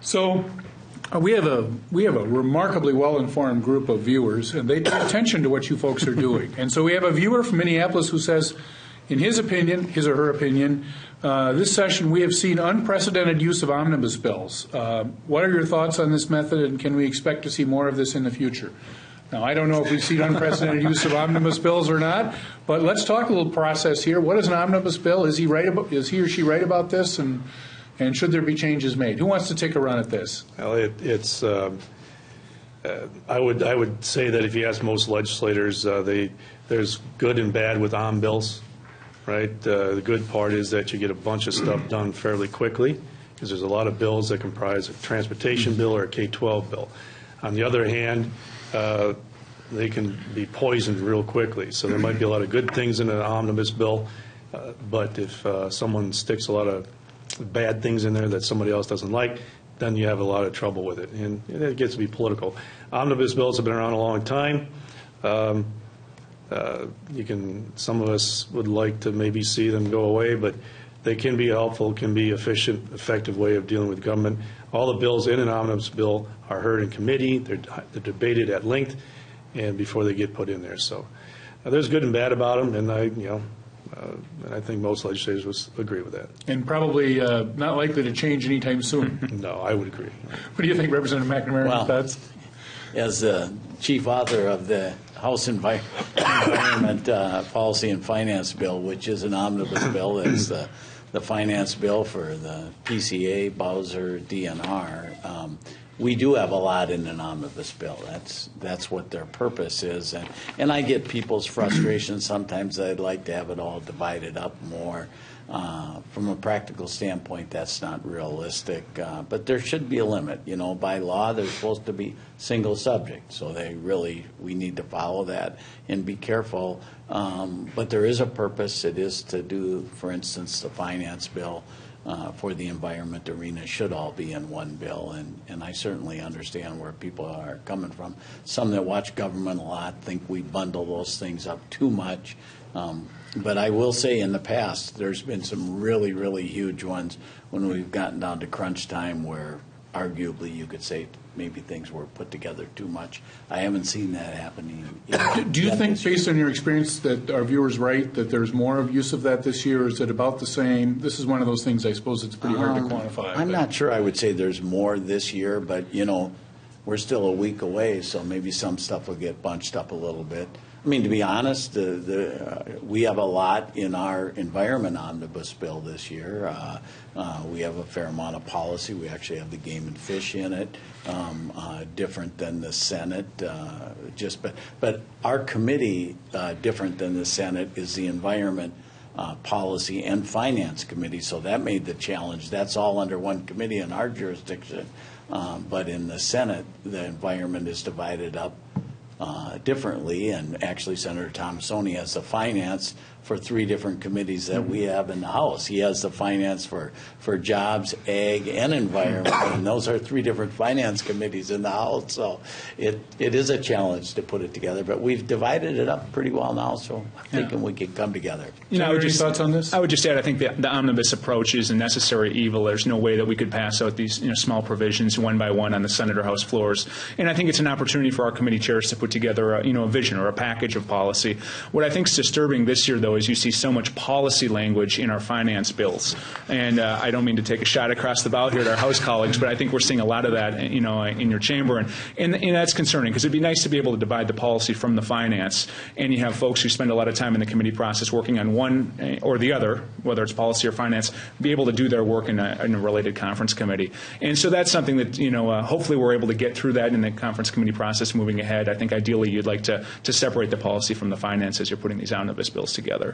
So we have a remarkably well-informed group of viewers, and they pay attention to what you folks are doing. And so we have a viewer from Minneapolis who says, in his opinion, his or her opinion, this session we have seen unprecedented use of omnibus bills. What are your thoughts on this method, and can we expect to see more of this in the future? Now, I don't know if we've seen unprecedented use of omnibus bills or not, but let's talk a little process here. What is an omnibus bill? Is he or she right about this, and should there be changes made? Who wants to take a run at this? Well, I would say that if you ask most legislators, there's good and bad with OM bills, right? The good part is that you get a bunch of stuff done fairly quickly, because there's a lot of bills that comprise a transportation bill or a K-12 bill. On the other hand, they can be poisoned real quickly. So there might be a lot of good things in an omnibus bill, but if someone sticks a lot of bad things in there that somebody else doesn't like, then you have a lot of trouble with it, and it gets to be political. Omnibus bills have been around a long time. Some of us would like to maybe see them go away, but they can be helpful, can be efficient, effective way of dealing with government. All the bills in an omnibus bill are heard in committee. They're debated at length, and before they get put in there. So there's good and bad about them, and I think most legislators would agree with that. And probably not likely to change anytime soon. No, I would agree. What do you think, Representative McNamara? Well, as the chief author of the House Environment Policy and Finance Bill, which is an omnibus bill, it's the finance bill for the PCA, Bowser, DNR. We do have a lot in an omnibus bill. That's what their purpose is, and I get people's frustration. Sometimes they'd like to have it all divided up more. From a practical standpoint, that's not realistic. But there should be a limit. By law, they're supposed to be single subject, so we need to follow that and be careful. But there is a purpose. It is to do, for instance, the finance bill. For the environment arena should all be in one bill, and I certainly understand where people are coming from. Some that watch government a lot think we bundle those things up too much, but I will say in the past there's been some really, really huge ones when we've gotten down to crunch time where arguably you could say maybe things were put together too much. I haven't seen that happening. Do you think, based on your experience, that our viewers right, that there's more of use of that this year, or is it about the same? This is one of those things I suppose it's pretty hard to quantify. I'm not sure I would say there's more this year, but, we're still a week away, so maybe some stuff will get bunched up a little bit. I mean, to be honest, we have a lot in our environment omnibus bill this year. We have a fair amount of policy. We actually have the game and fish in it, different than the Senate. But our committee, different than the Senate, is the Environment Policy and Finance Committee. So that made the challenge. That's all under one committee in our jurisdiction. But in the Senate, the environment is divided up differently, and actually Senator Tomassoni has the finance for 3 different committees that we have in the House. He has the finance for jobs, ag, and environment, and those are 3 different finance committees in the House. So it is a challenge to put it together, but we've divided it up pretty well now, so I'm thinking we can come together. Any thoughts on this? I would just add, I think the omnibus approach is a necessary evil. There's no way that we could pass out these small provisions one by one on the Senate or House floors, and I think it's an opportunity for our committee chairs to put together a vision or a package of policy. What I think is disturbing this year, though, is you see so much policy language in our finance bills, and I don't mean to take a shot across the bow here at our House colleagues, but I think we're seeing a lot of that in your chamber, and that's concerning, because it'd be nice to be able to divide the policy from the finance, and you have folks who spend a lot of time in the committee process working on one or the other, whether it's policy or finance, be able to do their work in a related conference committee. And so that's something that hopefully we're able to get through that in the conference committee process moving ahead. I think ideally you'd like to separate the policy from the finance as you're putting these omnibus bills together.